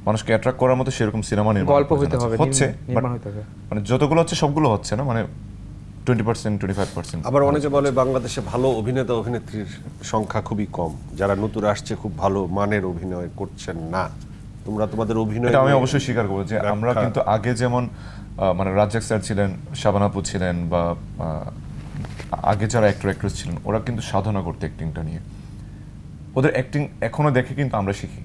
মানুষকে অ্যাট্রাক্ট করার মতো সেরকম সিনেমা গল্প হতে হবে, হচ্ছে, নির্মাণ হতে হবে। মানে যতগুলো হচ্ছে সবগুলো হচ্ছে না, মানে 20% 25%। আবার অনেকে বলে বাংলাদেশে ভালো অভিনেতা অভিনেত্রীর সংখ্যা খুবই কম, যারা নতুন আসছে খুব ভালো মানের অভিনয় করছেন না। তোমরা তোমাদের অভিনয়, এটা আমি অবশ্যই স্বীকার করব যে আমরা কিন্তু আগে যেমন মানে রাজ্জাক স্যার ছিলেন, শাবান আপু ছিলেন, বা আগে যারা অ্যাক্টর অ্যাক্ট্রেস ছিলেন, ওরা কিন্তু সাধনা করতে অ্যাক্টিংটা নিয়ে। ওদের অ্যাক্টিং এখনো দেখে কিন্তু আমরা শিখি,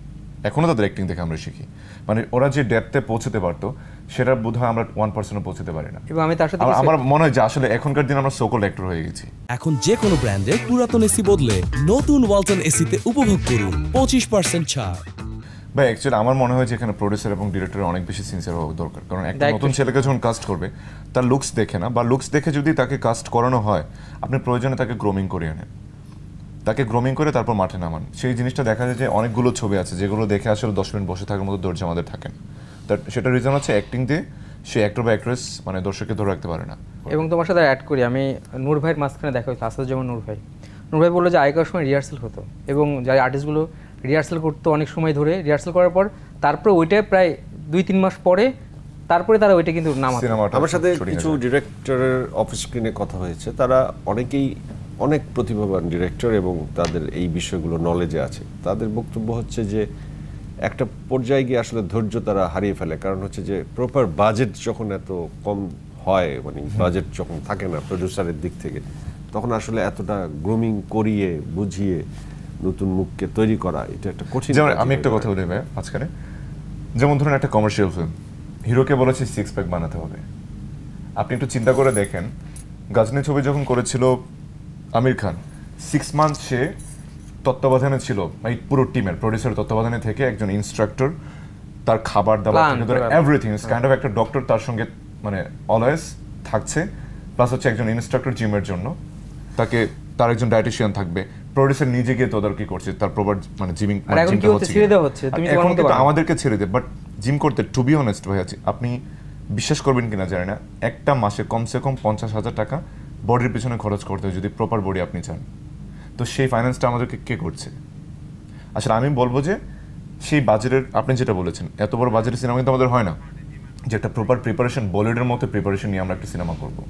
এখনো তাদের অ্যাক্টিং দেখে আমরা শিখি। মানে ওরা যে ডেপথে পৌঁছতে পারতো সেটা বোধহয় আমরা 1% পৌঁছতে পারি না। এবং আমি তার সাথে আমার মনে হয় যে আসলে এখনকার দিন আমরা সোকল অ্যাক্টর হয়ে গেছি। এখন যে কোনো ব্র্যান্ডের পুরাতন এসি বদলে নতুন ওয়ালটন এসিতে উপভোগ করুন 25% ছাড়। ভাই অ্যাকচুয়ালি আমার মনে হয় যে এখানে প্রোডিউসার এবং ডিরেক্টরের অনেক বেশি সিনসিয়ার হওয়া দরকার। কারণ একটা নতুন ছেলেকে যখন কাস্ট করবে, তার লুকস দেখে না, বা লুকস দেখে যদি তাকে কাস্ট করানো হয়, আপনি প্রয়োজনে তাকে গ্রোমিং করে আনেন, তাকে গ্রোমিং করে তারপর মাঠে নামান। সেই জিনিসটা দেখা যায় যে অনেকগুলো ছবি আছে যেগুলো দেখে আসলে 10 মিনিট বসে থাকার মতো ধৈর্য আমাদের থাকে না। তার সেটা রিজন হচ্ছে অ্যাক্টিং দিয়ে সে অ্যাক্টর বা অ্যাক্ট্রেস মানে দর্শককে ধরে রাখতে পারে না। এবং তোমার সাথে অ্যাড করি, আমি নূর ভাইয়ের মাঝখানে দেখা হয়েছে, আসাদুজ্জামান নূর ভাই বললো যে আগেকার সময় রিহার্সাল হতো এবং যারা আর্টিস্টগুলো রিহার্সাল করতো অনেক সময় ধরে, রিহার্সাল করার পর তারপরে ওইটা প্রায় 2-3 মাস পরে তারপরে তারা ওইটা কিন্তু নামাতো। আমার সাথে কিছু ডিরেক্টরের অফ স্ক্রিনে কথা হয়েছে, তারা অনেকেই অনেক প্রতিভাবান ডিরেক্টর এবং তাদের এই বিষয়গুলো নলেজে আছে। তাদের বক্তব্য হচ্ছে যে একটা পর্যায়ে গিয়ে আসলে ধৈর্য তারা হারিয়ে ফেলে, কারণ হচ্ছে যে প্রপার বাজেট যখন এত কম হয়, মানে বাজেট যখন থাকে না প্রডিউসারের দিক থেকে, তখন আসলে এতটা গ্রুমিং করিয়ে বুঝিয়ে নতুন মুখকে তৈরি করা এটা একটা কঠিন। যেমন আমি একটা কথা বলি ভাই মাঝখানে, যেমন ধরুন একটা কমার্শিয়াল ফিল্ম, হিরোকে বলেছে 6 প্যাক বানাতে হবে। আপনি একটু চিন্তা করে দেখেন, গাজনি ছবি যখন করেছিল আমির খান, 6 মান্থ সে তত্ত্বাবধানে ছিল, এই পুরো টিমের প্রডিউসার তত্ত্বাবধানে থেকে একজন ইনস্ট্রাক্টর, তার খাবার দাবার থেকে ধরে এভরিথিং ইজ কাইন্ড অফ একটা ডক্টর তার সঙ্গে মানে অলওয়েজ থাকছে, প্লাস হচ্ছে একজন ইনস্ট্রাক্টর জিমের জন্য, তার একজন ডায়েটিশিয়ান থাকবে, প্রোডিউসার নিজে গিয়ে তদারকি করছে তার প্রপার মানে জিমিং। এখন কি হচ্ছে, ছেড়ে দেওয়া হচ্ছে, তুমি এখন কিন্তু আমাদেরকে ছেড়ে দেয়। বাট জিম করতে টু বি অনেস্ট ভাই আছে, আপনি বিশ্বাস করবেন কিনা জানি না, একটা মাসে কমসে কম 50,000 টাকা বডির পিছনে খরচ করতে হয় যদি প্রপার বডি আপনি চান। তো সেই ফাইন্যান্সটা আমাদেরকে কে করছে? আসলে আমি বলবো যে সেই বাজেটের, আপনি যেটা বলেছেন, এত বড় বাজেটের সিনেমা কিন্তু আমাদের হয় না যে একটা প্রপার প্রিপারেশন, বলিউডের মতো প্রিপারেশন নিয়ে আমরা একটা সিনেমা করবো।